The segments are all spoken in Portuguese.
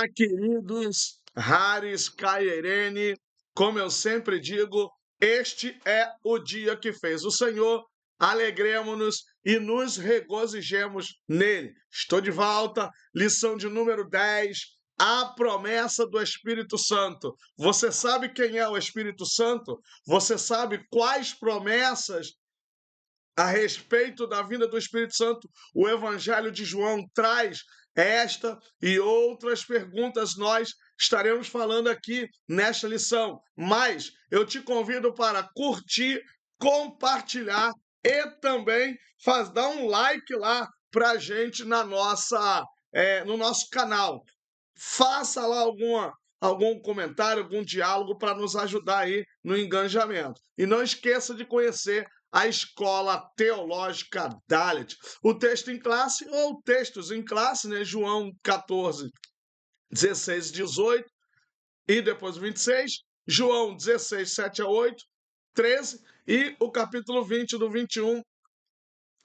Olá, queridos Haris, Kai e Irene. Como eu sempre digo, este é o dia que fez o Senhor. Alegremos-nos e nos regozijemos nele. Estou de volta, lição de número 10, a promessa do Espírito Santo. Você sabe quem é o Espírito Santo? Você sabe quais promessas a respeito da vinda do Espírito Santo o Evangelho de João traz? Esta e outras perguntas nós estaremos falando aqui nesta lição. Mas eu te convido para curtir, compartilhar e também dar um like lá para a gente no nosso canal. Faça lá algum comentário, algum diálogo para nos ajudar aí no engajamento. E não esqueça de conhecer a Escola Teológica Dalet. O texto em classe ou textos em classe, né? João 14, 16 e 18 e depois 26, João 16, 7 a 8, 13 e o capítulo 20 do 21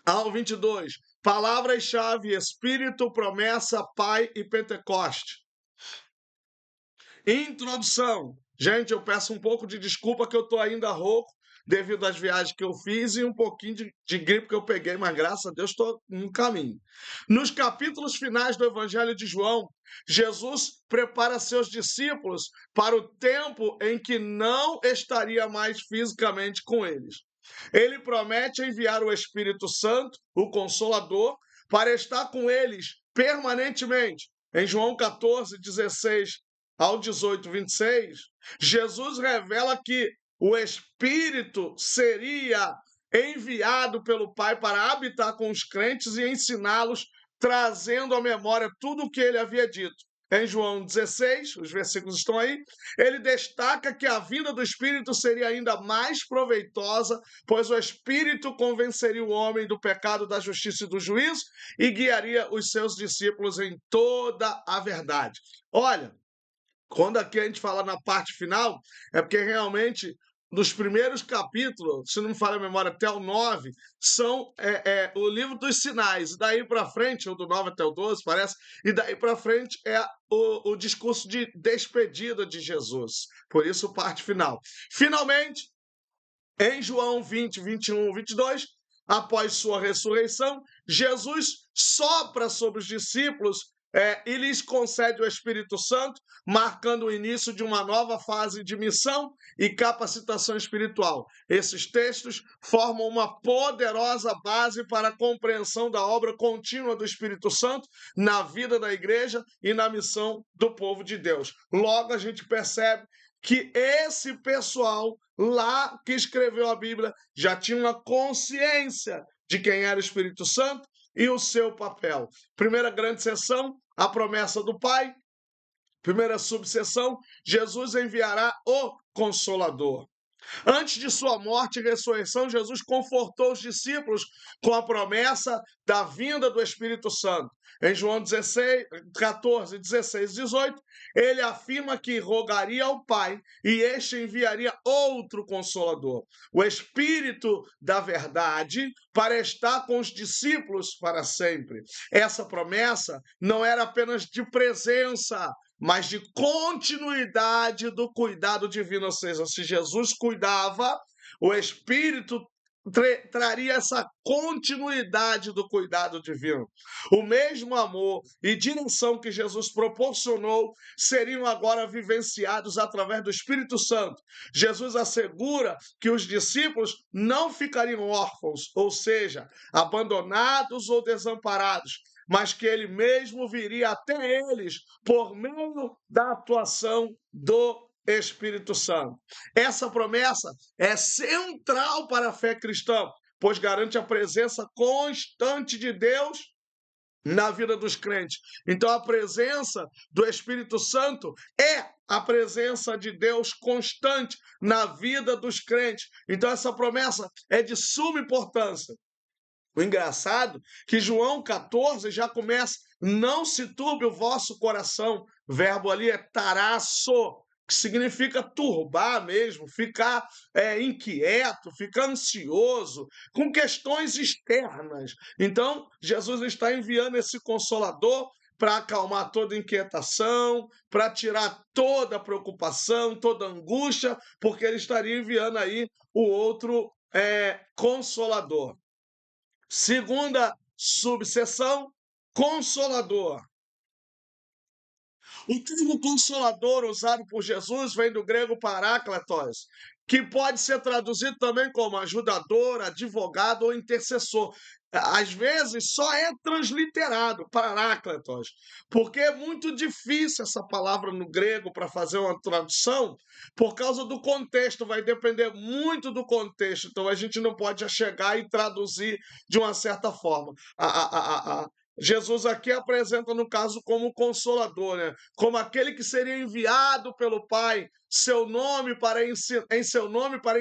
ao 22. Palavras-chave: Espírito, promessa, Pai e Pentecoste. Introdução. Gente, eu peço um pouco de desculpa que eu estou ainda rouco devido às viagens que eu fiz e um pouquinho de gripe que eu peguei, mas graças a Deus estou no caminho. Nos capítulos finais do Evangelho de João, Jesus prepara seus discípulos para o tempo em que não estaria mais fisicamente com eles. Ele promete enviar o Espírito Santo, o Consolador, para estar com eles permanentemente. Em João 14, 16 ao 18, 26, Jesus revela que o Espírito seria enviado pelo Pai para habitar com os crentes e ensiná-los, trazendo à memória tudo o que ele havia dito. Em João 16, os versículos estão aí, ele destaca que a vinda do Espírito seria ainda mais proveitosa, pois o Espírito convenceria o homem do pecado, da justiça e do juízo e guiaria os seus discípulos em toda a verdade. Olha, quando aqui a gente fala na parte final, é porque realmente nos primeiros capítulos, se não me falha a memória, até o 9, são o livro dos sinais. E daí para frente, ou do 9 até o 12, parece, e daí para frente é o discurso de despedida de Jesus. Por isso, parte final. Finalmente, em João 20, 21, 22, após sua ressurreição, Jesus sopra sobre os discípulos e lhes concede o Espírito Santo, marcando o início de uma nova fase de missão e capacitação espiritual. Esses textos formam uma poderosa base para a compreensão da obra contínua do Espírito Santo na vida da igreja e na missão do povo de Deus. Logo, a gente percebe que esse pessoal lá que escreveu a Bíblia já tinha uma consciência de quem era o Espírito Santo e o seu papel. Primeira grande seção, a promessa do Pai. Primeira subseção, Jesus enviará o Consolador. Antes de sua morte e ressurreição, Jesus confortou os discípulos com a promessa da vinda do Espírito Santo. Em João 14, 16 e 18, ele afirma que rogaria ao Pai e este enviaria outro Consolador, o Espírito da Verdade, para estar com os discípulos para sempre. Essa promessa não era apenas de presença, mas de continuidade do cuidado divino. Ou seja, se Jesus cuidava, o Espírito traria essa continuidade do cuidado divino. O mesmo amor e direção que Jesus proporcionou seriam agora vivenciados através do Espírito Santo. Jesus assegura que os discípulos não ficariam órfãos, ou seja, abandonados ou desamparados, mas que ele mesmo viria até eles por meio da atuação do Espírito Santo. Essa promessa é central para a fé cristã, pois garante a presença constante de Deus na vida dos crentes. Então, a presença do Espírito Santo é a presença de Deus constante na vida dos crentes. Então, essa promessa é de suma importância. O engraçado é que João 14 já começa: não se turbe o vosso coração. O verbo ali é tarasso, que significa turbar mesmo, ficar inquieto, ficar ansioso, com questões externas. Então, Jesus está enviando esse Consolador para acalmar toda inquietação, para tirar toda preocupação, toda angústia, porque ele estaria enviando aí o outro Consolador. Segunda subseção, Consolador. O termo consolador usado por Jesus vem do grego parácletos, que pode ser traduzido também como ajudador, advogado ou intercessor. Às vezes só é transliterado, parácletos, porque é muito difícil essa palavra no grego para fazer uma tradução, por causa do contexto, vai depender muito do contexto, então a gente não pode chegar e traduzir de uma certa forma. Jesus aqui apresenta, no caso, como consolador, né? Como aquele que seria enviado pelo Pai em seu nome para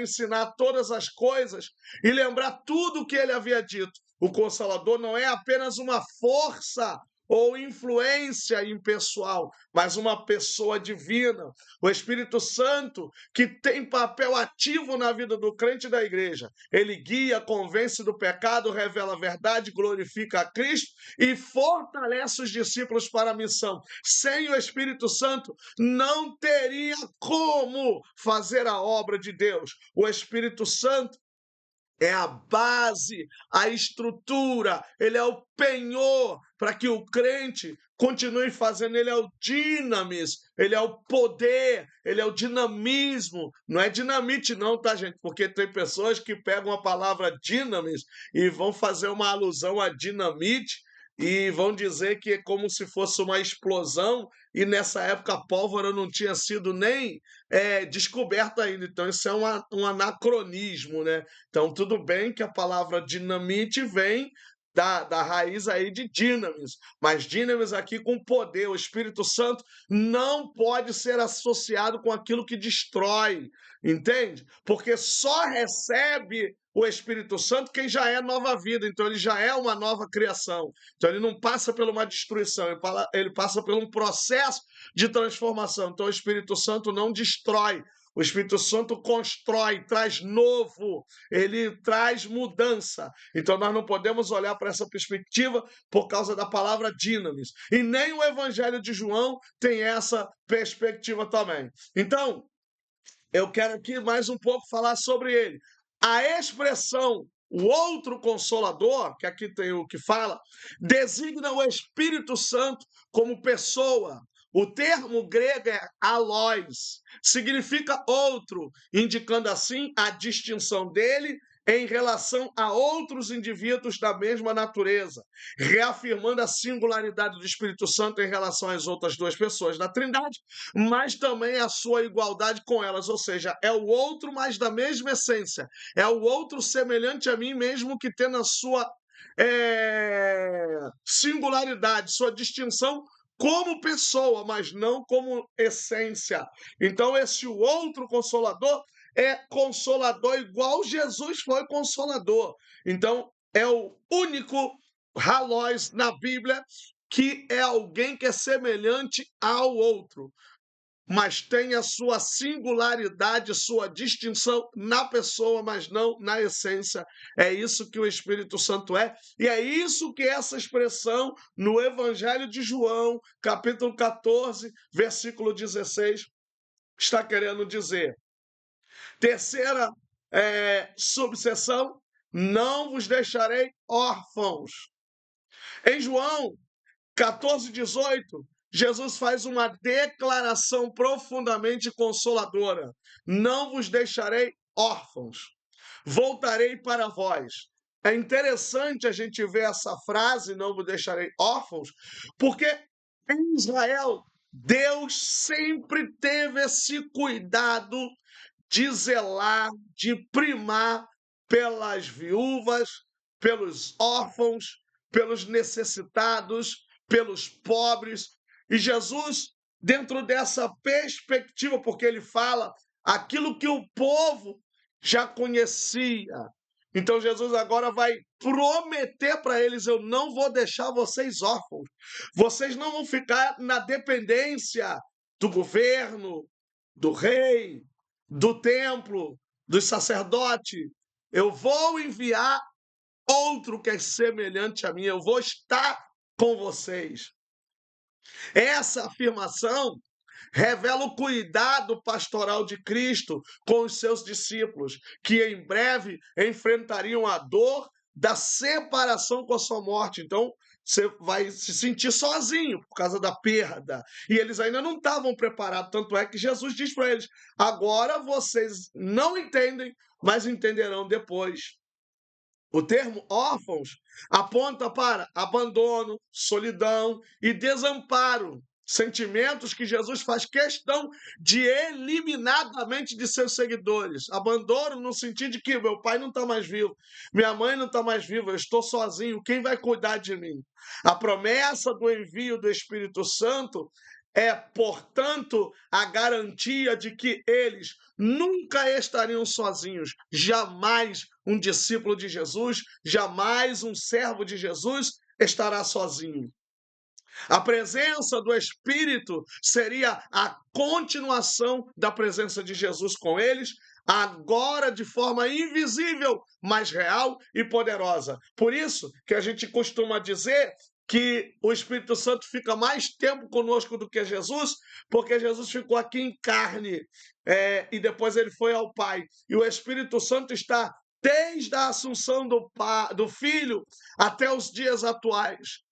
ensinar todas as coisas e lembrar tudo o que ele havia dito. O Consolador não é apenas uma força ou influência impessoal, mas uma pessoa divina, o Espírito Santo, que tem papel ativo na vida do crente e da igreja. Ele guia, convence do pecado, revela a verdade, glorifica a Cristo e fortalece os discípulos para a missão. Sem o Espírito Santo, não teria como fazer a obra de Deus. O Espírito Santo é a base, a estrutura, ele é o penhor para que o crente continue fazendo. Ele é o dinamis, ele é o poder, ele é o dinamismo. Não é dinamite não, tá, gente? Porque tem pessoas que pegam a palavra dinamis e vão fazer uma alusão a dinamite e vão dizer que é como se fosse uma explosão, e nessa época a pólvora não tinha sido nem descoberta ainda. Então isso é um anacronismo, né? Então, tudo bem que a palavra dinamite vem da raiz aí de dinamis, mas dinamis aqui com poder. O Espírito Santo não pode ser associado com aquilo que destrói, entende? Porque só recebe o Espírito Santo quem já é nova vida, então ele já é uma nova criação. Então ele não passa por uma destruição, ele passa por um processo de transformação. Então o Espírito Santo não destrói, o Espírito Santo constrói, traz novo, ele traz mudança. Então nós não podemos olhar para essa perspectiva por causa da palavra dinamis. E nem o Evangelho de João tem essa perspectiva também. Então, eu quero aqui mais um pouco falar sobre ele. A expressão o outro consolador, que aqui tem o que fala, designa o Espírito Santo como pessoa. O termo grego é alós, significa outro, indicando assim a distinção dele em relação a outros indivíduos da mesma natureza, reafirmando a singularidade do Espírito Santo em relação às outras duas pessoas da Trindade, mas também a sua igualdade com elas, ou seja, é o outro, mas da mesma essência, é o outro semelhante a mim, mesmo que tendo a sua singularidade, sua distinção como pessoa, mas não como essência. Então, esse outro consolador é consolador igual Jesus foi consolador. Então, é o único halós na Bíblia que é alguém que é semelhante ao outro, mas tem a sua singularidade, sua distinção na pessoa, mas não na essência. É isso que o Espírito Santo é, e é isso que essa expressão no Evangelho de João, capítulo 14, versículo 16, está querendo dizer. Terceira subseção, não vos deixarei órfãos. Em João 14, 18, Jesus faz uma declaração profundamente consoladora. Não vos deixarei órfãos, voltarei para vós. É interessante a gente ver essa frase, não vos deixarei órfãos, porque em Israel, Deus sempre teve esse cuidado de zelar, de primar pelas viúvas, pelos órfãos, pelos necessitados, pelos pobres. E Jesus, dentro dessa perspectiva, porque ele fala aquilo que o povo já conhecia. Então Jesus agora vai prometer para eles: eu não vou deixar vocês órfãos. Vocês não vão ficar na dependência do governo, do rei, do templo, dos sacerdotes. Eu vou enviar outro que é semelhante a mim. Eu vou estar com vocês. Essa afirmação revela o cuidado pastoral de Cristo com os seus discípulos, que em breve enfrentariam a dor da separação com a sua morte. Então, você vai se sentir sozinho por causa da perda. E eles ainda não estavam preparados, tanto é que Jesus diz para eles: agora vocês não entendem, mas entenderão depois. O termo órfãos aponta para abandono, solidão e desamparo, sentimentos que Jesus faz questão de eliminar da mente de seus seguidores. Abandono no sentido de que meu pai não está mais vivo, minha mãe não está mais viva, eu estou sozinho, quem vai cuidar de mim? A promessa do envio do Espírito Santo é, portanto, a garantia de que eles nunca estariam sozinhos. Jamais um discípulo de Jesus, jamais um servo de Jesus estará sozinho. A presença do Espírito seria a continuação da presença de Jesus com eles, agora de forma invisível, mas real e poderosa. Por isso que a gente costuma dizer que o Espírito Santo fica mais tempo conosco do que Jesus, porque Jesus ficou aqui em carne, e depois ele foi ao Pai. E o Espírito Santo está desde a assunção do Filho até os dias atuais,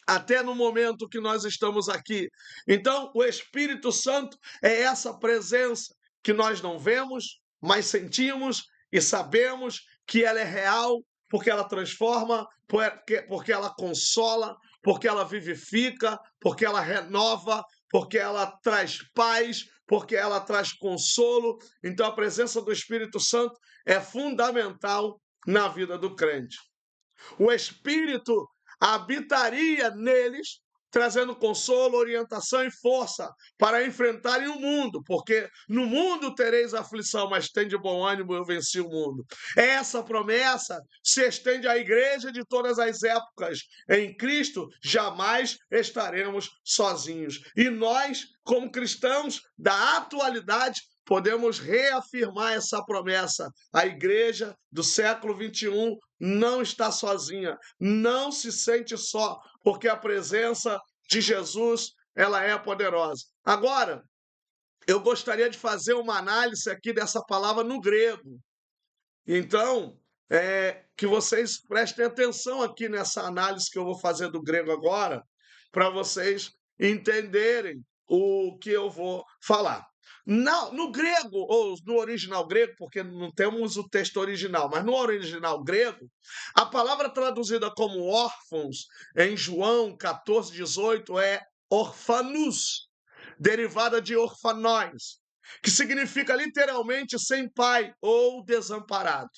até no momento que nós estamos aqui. Então, o Espírito Santo é essa presença que nós não vemos, mas sentimos e sabemos que ela é real, porque ela transforma, porque ela consola, porque ela vivifica, porque ela renova, porque ela traz paz, porque ela traz consolo. Então, a presença do Espírito Santo é fundamental na vida do crente. O Espírito habitaria neles, trazendo consolo, orientação e força para enfrentarem o mundo, porque no mundo tereis aflição, mas tem de bom ânimo, eu venci o mundo. Essa promessa se estende à igreja de todas as épocas. Em Cristo jamais estaremos sozinhos. E nós, como cristãos da atualidade, podemos reafirmar essa promessa. A igreja do século 21 não está sozinha, não se sente só, porque a presença de Jesus, ela é poderosa. Agora, eu gostaria de fazer uma análise aqui dessa palavra no grego. Então, que vocês prestem atenção aqui nessa análise que eu vou fazer do grego agora, para vocês entenderem o que eu vou falar. No grego, ou no original grego, porque não temos o texto original, mas no original grego, a palavra traduzida como órfãos, em João 14:18, é orfanus, derivada de orfanóis, que significa literalmente sem pai ou desamparado.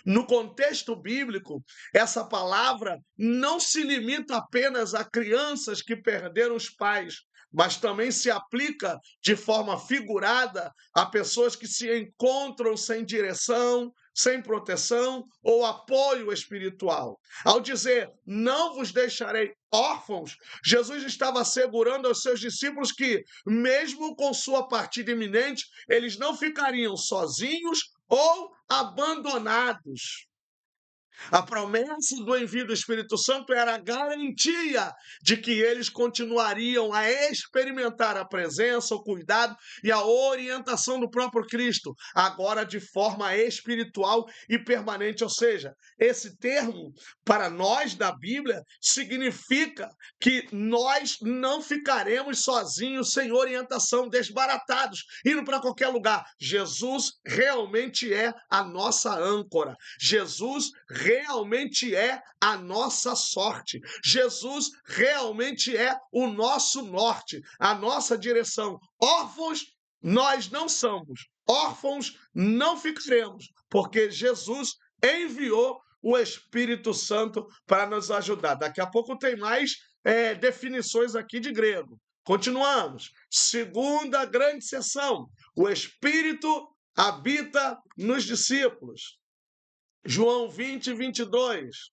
No contexto bíblico, essa palavra não se limita apenas a crianças que perderam os pais, mas também se aplica de forma figurada a pessoas que se encontram sem direção, sem proteção ou apoio espiritual. Ao dizer, não vos deixarei órfãos, Jesus estava assegurando aos seus discípulos que, mesmo com sua partida iminente, eles não ficariam sozinhos ou abandonados. A promessa do envio do Espírito Santo era a garantia de que eles continuariam a experimentar a presença, o cuidado e a orientação do próprio Cristo, agora de forma espiritual e permanente. Ou seja, esse termo, para nós da Bíblia, significa que nós não ficaremos sozinhos, sem orientação, desbaratados, indo para qualquer lugar. Jesus realmente é a nossa âncora. Jesus realmente é a nossa sorte. Jesus realmente é o nosso norte, a nossa direção. Órfãos nós não somos, órfãos não ficaremos, porque Jesus enviou o Espírito Santo para nos ajudar. Daqui a pouco tem mais definições aqui de grego. Continuamos. Segunda grande sessão. O Espírito habita nos discípulos. João 20:22.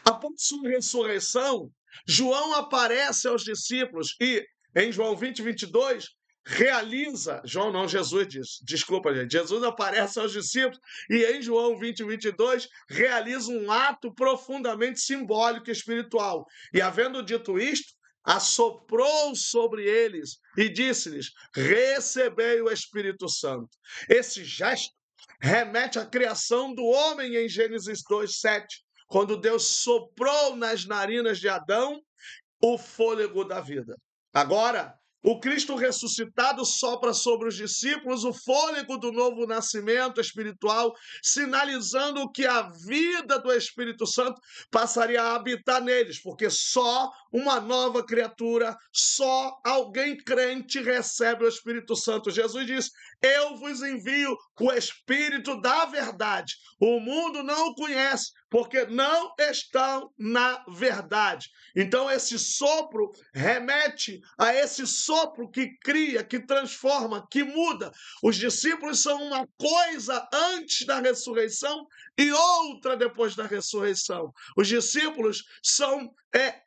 Após sua ressurreição, João aparece aos discípulos e, em João 20:22, realiza, João não, Jesus diz, desculpa gente, Jesus aparece aos discípulos e em João 20:22 realiza um ato profundamente simbólico e espiritual. E havendo dito isto, assoprou sobre eles e disse-lhes: recebei o Espírito Santo. Esse gesto remete à criação do homem em Gênesis 2:7, quando Deus soprou nas narinas de Adão o fôlego da vida. Agora, o Cristo ressuscitado sopra sobre os discípulos o fôlego do novo nascimento espiritual, sinalizando que a vida do Espírito Santo passaria a habitar neles, porque só uma nova criatura, só alguém crente recebe o Espírito Santo. Jesus diz: eu vos envio o Espírito da verdade. O mundo não o conhece, porque não estão na verdade. Então, esse sopro remete a esse sopro que cria, que transforma, que muda. Os discípulos são uma coisa antes da ressurreição e outra depois da ressurreição. Os discípulos são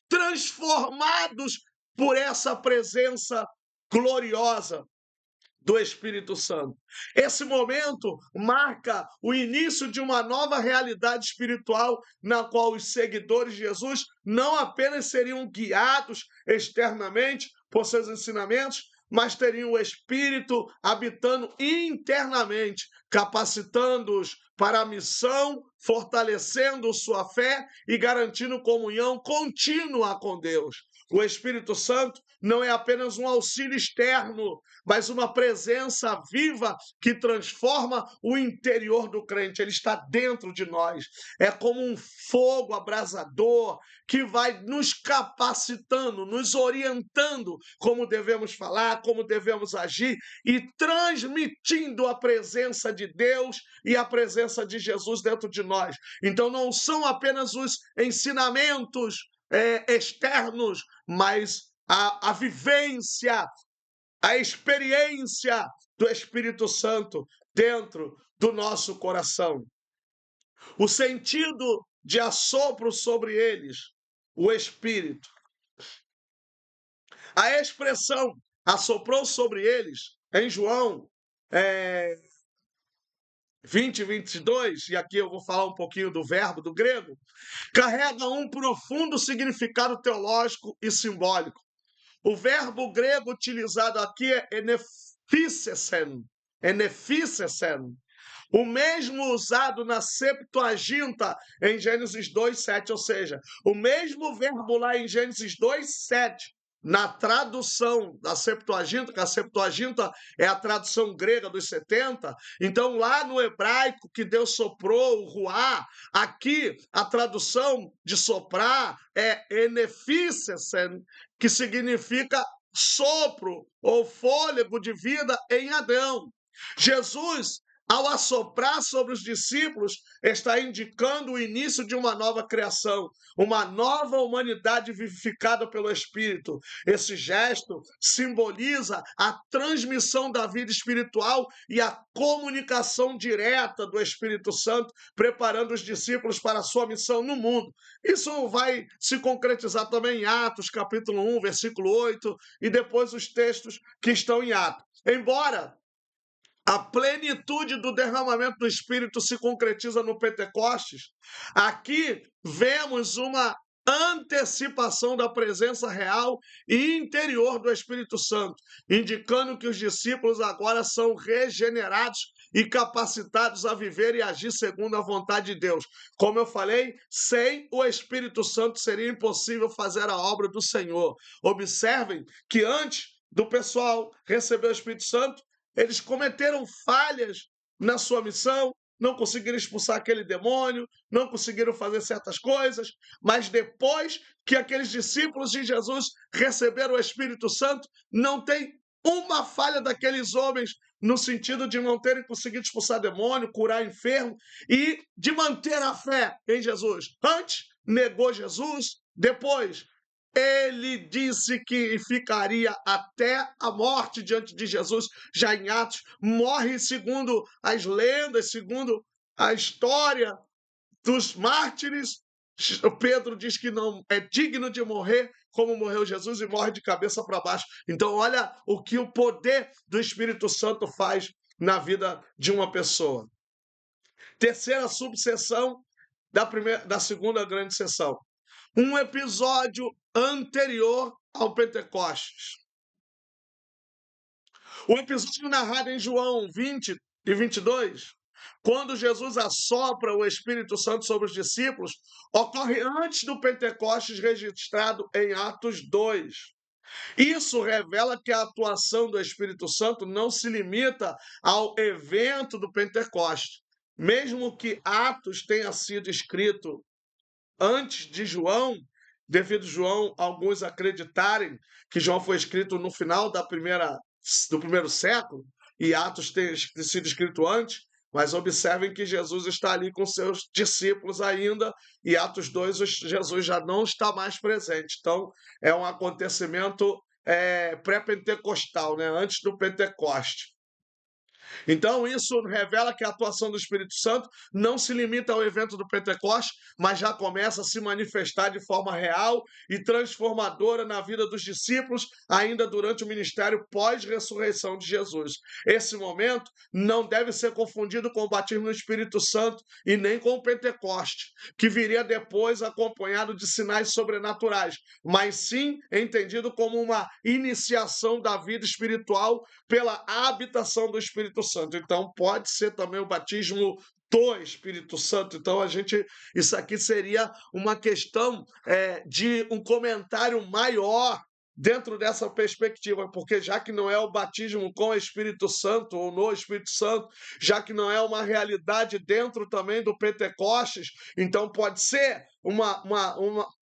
transformados por essa presença gloriosa do Espírito Santo. Esse momento marca o início de uma nova realidade espiritual na qual os seguidores de Jesus não apenas seriam guiados externamente por seus ensinamentos, mas teriam o Espírito habitando internamente, capacitando-os para a missão, fortalecendo sua fé e garantindo comunhão contínua com Deus. O Espírito Santo não é apenas um auxílio externo, mas uma presença viva que transforma o interior do crente. Ele está dentro de nós. É como um fogo abrasador que vai nos capacitando, nos orientando como devemos falar, como devemos agir e transmitindo a presença de Deus e a presença de Jesus dentro de nós. Então não são apenas os ensinamentos externos, mas a vivência, a experiência do Espírito Santo dentro do nosso coração. O sentido de assopro sobre eles, o Espírito. A expressão assoprou sobre eles, em João 20, 22, e aqui eu vou falar um pouquinho do verbo, do grego, carrega um profundo significado teológico e simbólico. O verbo grego utilizado aqui é enefisesen, o mesmo usado na Septuaginta em Gênesis 2:7, ou seja, o mesmo verbo lá em Gênesis 2:7, na tradução da Septuaginta, que a Septuaginta é a tradução grega dos 70, então lá no hebraico que Deus soprou, o ruá, aqui a tradução de soprar é enefisesen, que significa sopro ou fôlego de vida em Adão. Jesus, ao assoprar sobre os discípulos, está indicando o início de uma nova criação, uma nova humanidade vivificada pelo Espírito. Esse gesto simboliza a transmissão da vida espiritual e a comunicação direta do Espírito Santo, preparando os discípulos para a sua missão no mundo. Isso vai se concretizar também em Atos, capítulo 1, versículo 8, e depois os textos que estão em Atos. Embora a plenitude do derramamento do Espírito se concretiza no Pentecostes, aqui vemos uma antecipação da presença real e interior do Espírito Santo, indicando que os discípulos agora são regenerados e capacitados a viver e agir segundo a vontade de Deus. Como eu falei, sem o Espírito Santo seria impossível fazer a obra do Senhor. Observem que antes do pessoal receber o Espírito Santo, eles cometeram falhas na sua missão, não conseguiram expulsar aquele demônio, não conseguiram fazer certas coisas, mas depois que aqueles discípulos de Jesus receberam o Espírito Santo, não tem uma falha daqueles homens no sentido de não terem conseguido expulsar demônio, curar enfermo e de manter a fé em Jesus. Antes, negou Jesus, depois ele disse que ficaria até a morte diante de Jesus, já em Atos, morre segundo as lendas, segundo a história dos mártires. Pedro diz que não é digno de morrer como morreu Jesus e morre de cabeça para baixo. Então, olha o que o poder do Espírito Santo faz na vida de uma pessoa. Terceira subseção da segunda grande sessão. Um episódio anterior ao Pentecostes. O episódio narrado em João 20 e 22, quando Jesus assopra o Espírito Santo sobre os discípulos, ocorre antes do Pentecostes registrado em Atos 2. Isso revela que a atuação do Espírito Santo não se limita ao evento do Pentecostes. Mesmo que Atos tenha sido escrito antes de João, devido João alguns acreditarem que João foi escrito no final do primeiro século e Atos ter sido escrito antes, mas observem que Jesus está ali com seus discípulos ainda, e Atos 2, Jesus já não está mais presente. Então, é um acontecimento pré-pentecostal, né? Antes do Pentecoste. Então, isso revela que a atuação do Espírito Santo não se limita ao evento do Pentecostes, mas já começa a se manifestar de forma real e transformadora na vida dos discípulos, ainda durante o ministério pós-ressurreição de Jesus. Esse momento não deve ser confundido com o batismo no Espírito Santo e nem com o Pentecoste, que viria depois acompanhado de sinais sobrenaturais, mas sim entendido como uma iniciação da vida espiritual pela habitação do Espírito Santo. Então, pode ser também o batismo do Espírito Santo. Então, isso aqui seria uma questão de um comentário maior dentro dessa perspectiva, porque já que não é o batismo com o Espírito Santo ou no Espírito Santo, já que não é uma realidade dentro também do Pentecostes, então pode ser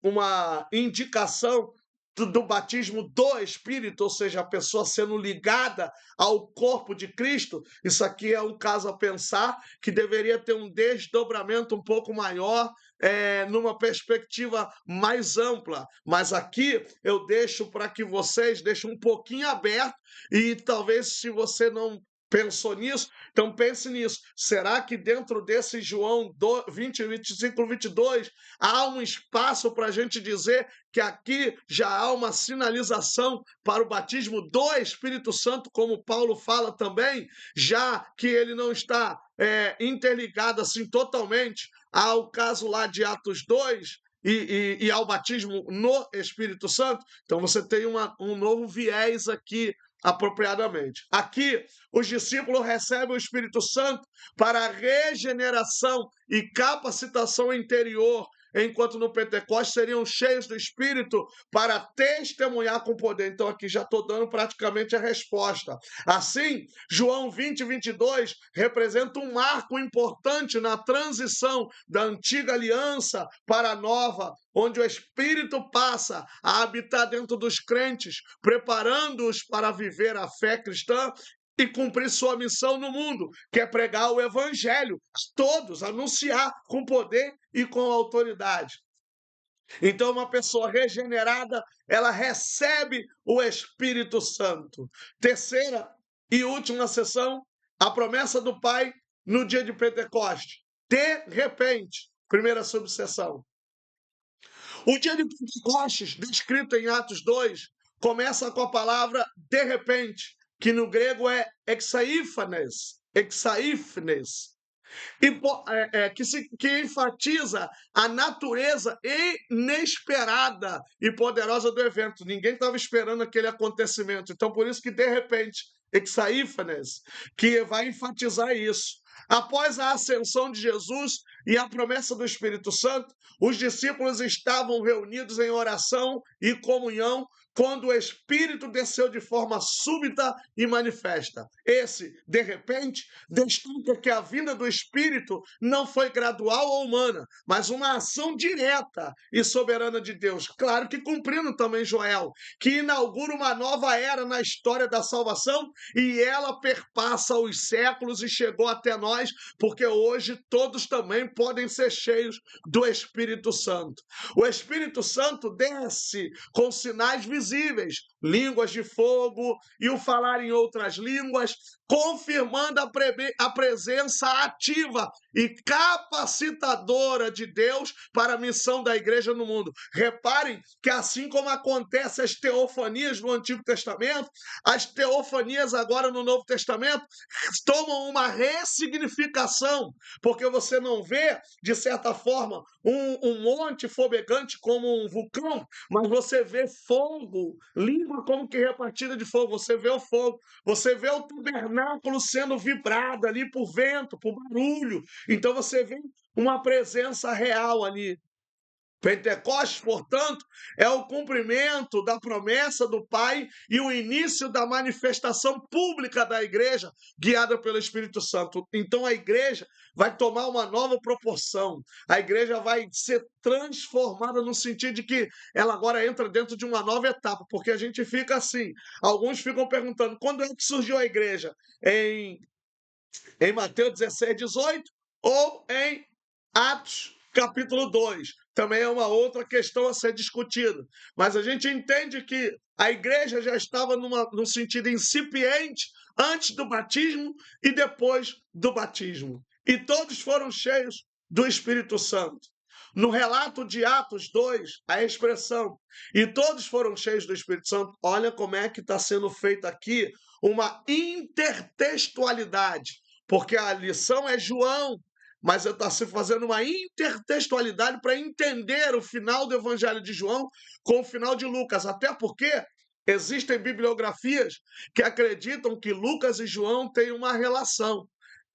uma indicação do batismo do Espírito, ou seja, a pessoa sendo ligada ao corpo de Cristo. Isso aqui é um caso a pensar que deveria ter um desdobramento um pouco maior, numa perspectiva mais ampla. Mas aqui eu deixo para que vocês deixem um pouquinho aberto e talvez se você não pensou nisso, então pense nisso. Será que dentro desse João 20, 25, 22, há um espaço para a gente dizer que aqui já há uma sinalização para o batismo do Espírito Santo, como Paulo fala também, já que ele não está interligado assim totalmente ao caso lá de Atos 2, e ao batismo no Espírito Santo? Então você tem um novo viés aqui apropriadamente. Aqui, os discípulos recebem o Espírito Santo para a regeneração e capacitação interior, enquanto no Pentecostes seriam cheios do Espírito para testemunhar com poder. Então aqui já estou dando praticamente a resposta. Assim, João 20 e 22 representa um marco importante na transição da antiga aliança para a nova, onde o Espírito passa a habitar dentro dos crentes, preparando-os para viver a fé cristã e cumprir sua missão no mundo, que é pregar o evangelho a todos, anunciar com poder e com autoridade. Então, uma pessoa regenerada, ela recebe o Espírito Santo. Terceira e última sessão, a promessa do Pai no dia de Pentecostes. De repente, primeira subseção. O dia de Pentecostes, descrito em Atos 2, começa com a palavra de repente, que no grego é exaífanes, que enfatiza a natureza inesperada e poderosa do evento. Ninguém estava esperando aquele acontecimento. Então, por isso que, de repente, exaífanes, que vai enfatizar isso. Após a ascensão de Jesus e a promessa do Espírito Santo, os discípulos estavam reunidos em oração e comunhão quando o Espírito desceu de forma súbita e manifesta. Esse, de repente, destaca que a vinda do Espírito não foi gradual ou humana, mas uma ação direta e soberana de Deus. Claro que cumprindo também Joel, que inaugura uma nova era na história da salvação e ela perpassa os séculos e chegou até nós, porque hoje todos também podem ser cheios do Espírito Santo. O Espírito Santo desce com sinais visíveis, línguas de fogo e o falar em outras línguas, confirmando a presença ativa e capacitadora de Deus para a missão da igreja no mundo. Reparem que assim como acontece as teofanias no Antigo Testamento, as teofanias agora no Novo Testamento tomam uma ressignificação, porque você não vê, de certa forma, um monte fumegante como um vulcão, mas você vê fogo fogo, língua como que repartida de fogo. Você vê o fogo, você vê o tabernáculo sendo vibrado ali por vento, por barulho. Então você vê uma presença real ali. Pentecostes, portanto, é o cumprimento da promessa do Pai e o início da manifestação pública da igreja, guiada pelo Espírito Santo. Então a igreja vai tomar uma nova proporção, a igreja vai ser transformada no sentido de que ela agora entra dentro de uma nova etapa, porque a gente fica assim, alguns ficam perguntando, quando é que surgiu a igreja? Em Mateus 16, 18 ou em Atos capítulo 2. Também é uma outra questão a ser discutida. Mas a gente entende que a igreja já estava num sentido incipiente antes do batismo e depois do batismo. E todos foram cheios do Espírito Santo. No relato de Atos 2, a expressão "e todos foram cheios do Espírito Santo", olha como é que está sendo feita aqui uma intertextualidade, porque a lição é João, mas está se fazendo uma intertextualidade para entender o final do Evangelho de João com o final de Lucas, até porque existem bibliografias que acreditam que Lucas e João têm uma relação.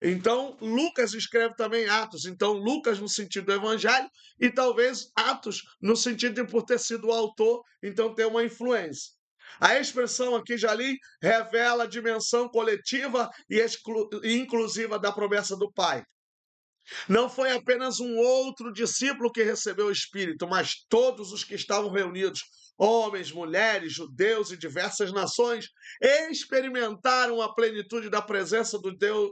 Então, Lucas escreve também Atos. Então, Lucas no sentido do Evangelho e talvez Atos no sentido de por ter sido o autor, então ter uma influência. A expressão aqui, já li, revela a dimensão coletiva e inclusiva da promessa do Pai. Não foi apenas um outro discípulo que recebeu o Espírito, mas todos os que estavam reunidos, homens, mulheres, judeus e diversas nações, experimentaram a plenitude da presença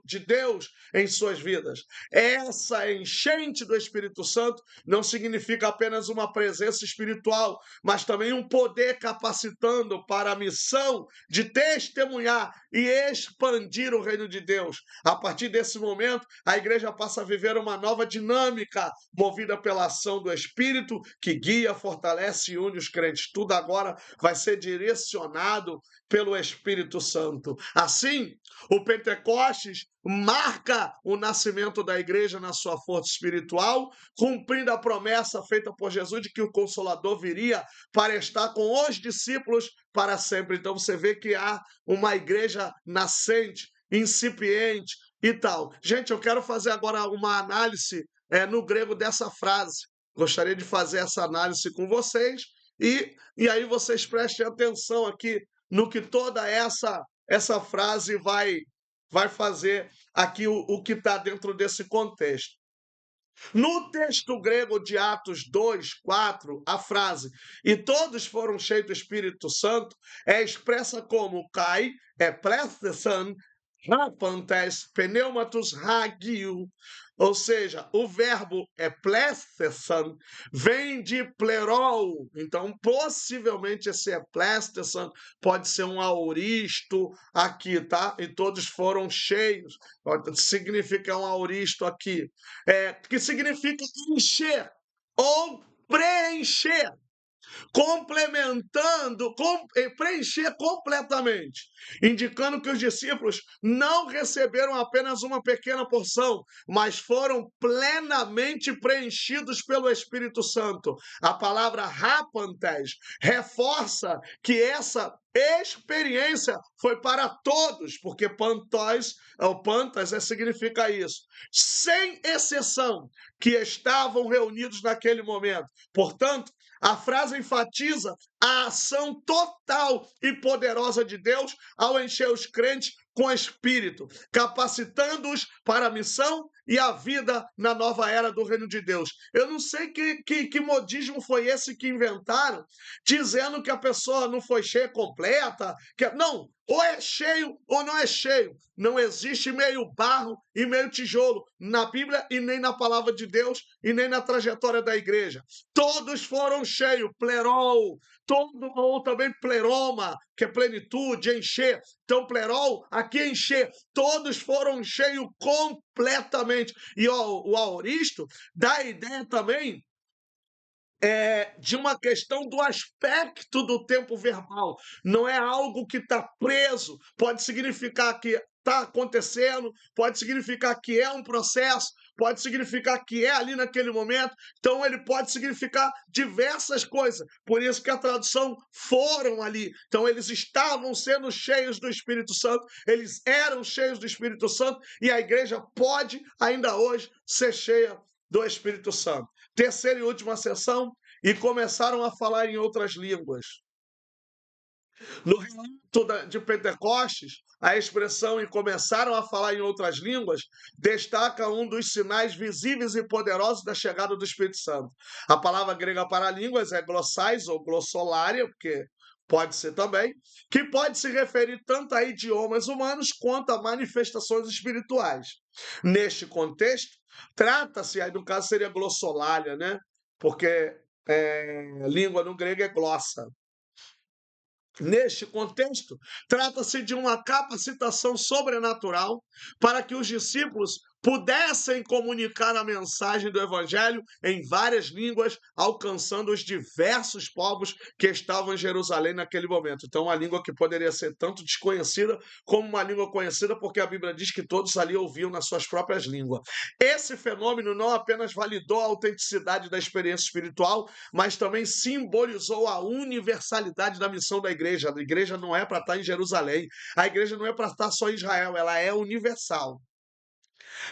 de Deus em suas vidas. Essa enchente do Espírito Santo não significa apenas uma presença espiritual, mas também um poder capacitando para a missão de testemunhar e expandir o reino de Deus. A partir desse momento, a igreja passa a viver uma nova dinâmica, movida pela ação do Espírito, que guia, fortalece e une os crentes. Tudo agora vai ser direcionado pelo Espírito Santo. Assim, o Pentecostes marca o nascimento da igreja na sua força espiritual, cumprindo a promessa feita por Jesus de que o Consolador viria para estar com os discípulos para sempre. Então você vê que há uma igreja nascente, incipiente e tal. Gente, eu quero fazer agora uma análise no grego dessa frase. Gostaria de fazer essa análise com vocês e aí vocês prestem atenção aqui no que toda essa frase vai fazer aqui o que está dentro desse contexto. No texto grego de Atos 2, 4, a frase "e todos foram cheios do Espírito Santo" é expressa como kai, plesthesan, rapantes, pneumatus hagiu, ou seja, o verbo plesthesan vem de plerol, então possivelmente esse plesthesan pode ser um auristo aqui, tá? E todos foram cheios, significa um auristo aqui, que significa encher ou preencher, complementando, preencher completamente, indicando que os discípulos não receberam apenas uma pequena porção, mas foram plenamente preenchidos pelo Espírito Santo. A palavra rapantes reforça que essa experiência foi para todos, porque pantos, ou pantas significa isso, sem exceção, que estavam reunidos naquele momento. Portanto, a frase enfatiza a ação total e poderosa de Deus ao encher os crentes com Espírito, capacitando-os para a missão e a vida na nova era do reino de Deus. Eu não sei que modismo foi esse que inventaram, dizendo que a pessoa não foi cheia completa. Não, ou é cheio ou não é cheio. Não existe meio barro e meio tijolo na Bíblia e nem na palavra de Deus e nem na trajetória da igreja. Todos foram cheios, plerol, ou também pleroma, que é plenitude, encher. Então, plerol, aqui é encher. Todos foram cheios completamente. E o aoristo dá a ideia também de uma questão do aspecto do tempo verbal. Não é algo que está preso. Pode significar que está acontecendo, pode significar que é um processo, pode significar que é ali naquele momento, então ele pode significar diversas coisas. Por isso que a tradução foram ali. Então eles estavam sendo cheios do Espírito Santo, eles eram cheios do Espírito Santo e a igreja pode ainda hoje ser cheia do Espírito Santo. Terceira e última sessão, e começaram a falar em outras línguas. No relato de Pentecostes, a expressão "e começaram a falar em outras línguas" destaca um dos sinais visíveis e poderosos da chegada do Espírito Santo. A palavra grega para línguas é glossais ou glossolaria, porque pode ser também, que pode se referir tanto a idiomas humanos quanto a manifestações espirituais. Neste contexto, trata-se, aí no caso seria glossolalia, né? Porque língua no grego é glossa. Neste contexto, trata-se de uma capacitação sobrenatural para que os discípulos pudessem comunicar a mensagem do Evangelho em várias línguas, alcançando os diversos povos que estavam em Jerusalém naquele momento. Então, uma língua que poderia ser tanto desconhecida como uma língua conhecida, porque a Bíblia diz que todos ali ouviam nas suas próprias línguas. Esse fenômeno não apenas validou a autenticidade da experiência espiritual, mas também simbolizou a universalidade da missão da igreja. A igreja não é para estar em Jerusalém, a igreja não é para estar só em Israel, ela é universal.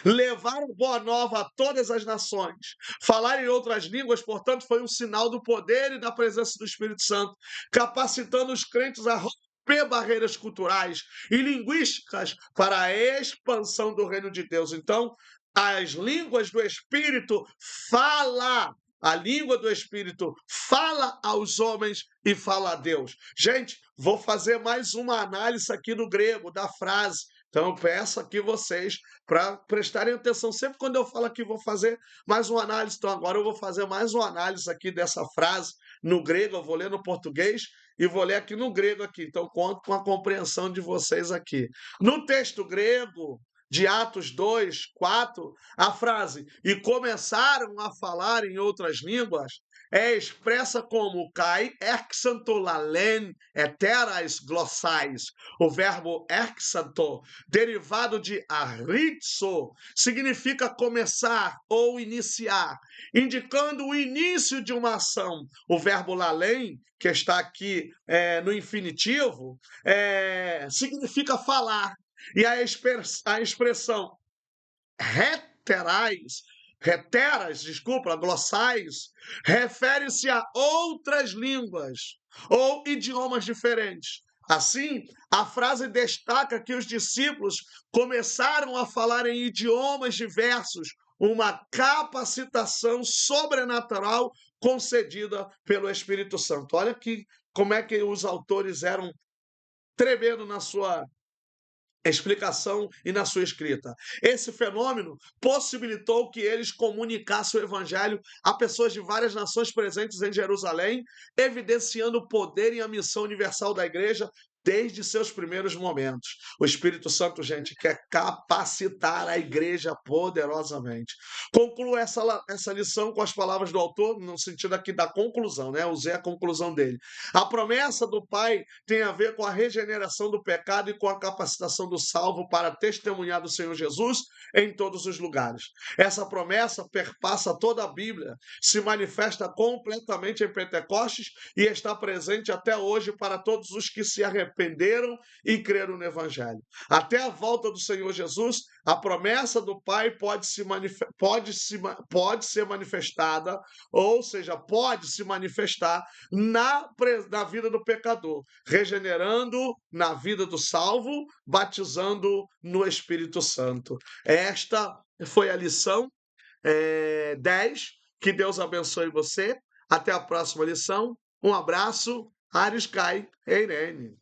Levar a boa nova a todas as nações, falar em outras línguas, portanto, foi um sinal do poder e da presença do Espírito Santo, capacitando os crentes a romper barreiras culturais e linguísticas para a expansão do reino de Deus. Então, as línguas do Espírito fala. A língua do Espírito fala aos homens e fala a Deus. Gente, vou fazer mais uma análise aqui no grego da frase. Então, eu peço aqui vocês para prestarem atenção. Sempre quando eu falo aqui, vou fazer mais uma análise. Então, agora eu vou fazer mais uma análise aqui dessa frase no grego. Eu vou ler no português e vou ler aqui no grego aqui. Então, conto com a compreensão de vocês aqui. No texto grego de Atos 2, 4, a frase "e começaram a falar em outras línguas" é expressa como kai exantolalen heteras glossais. O verbo exanto, derivado de arizo, significa começar ou iniciar, indicando o início de uma ação. O verbo lalen, que está aqui no infinitivo, significa falar. E a expressão glossais, refere-se a outras línguas ou idiomas diferentes. Assim, a frase destaca que os discípulos começaram a falar em idiomas diversos, uma capacitação sobrenatural concedida pelo Espírito Santo. Olha aqui como é que os autores eram tremendo na sua explicação e na sua escrita. Esse fenômeno possibilitou que eles comunicassem o evangelho a pessoas de várias nações presentes em Jerusalém, evidenciando o poder e a missão universal da igreja desde seus primeiros momentos. O Espírito Santo, gente, quer capacitar a igreja poderosamente. Concluo essa lição com as palavras do autor, no sentido aqui da conclusão, né? Usei a conclusão dele. A promessa do Pai tem a ver com a regeneração do pecado e com a capacitação do salvo para testemunhar do Senhor Jesus em todos os lugares. Essa promessa perpassa toda a Bíblia, se manifesta completamente em Pentecostes e está presente até hoje para todos os que se arrependeram e creram no Evangelho. Até a volta do Senhor Jesus, a promessa do Pai pode ser manifestada, ou seja, pode se manifestar na vida do pecador, regenerando na vida do salvo, batizando no Espírito Santo. Esta foi a lição 10. Que Deus abençoe você. Até a próxima lição. Um abraço. Ares Cai Eirene.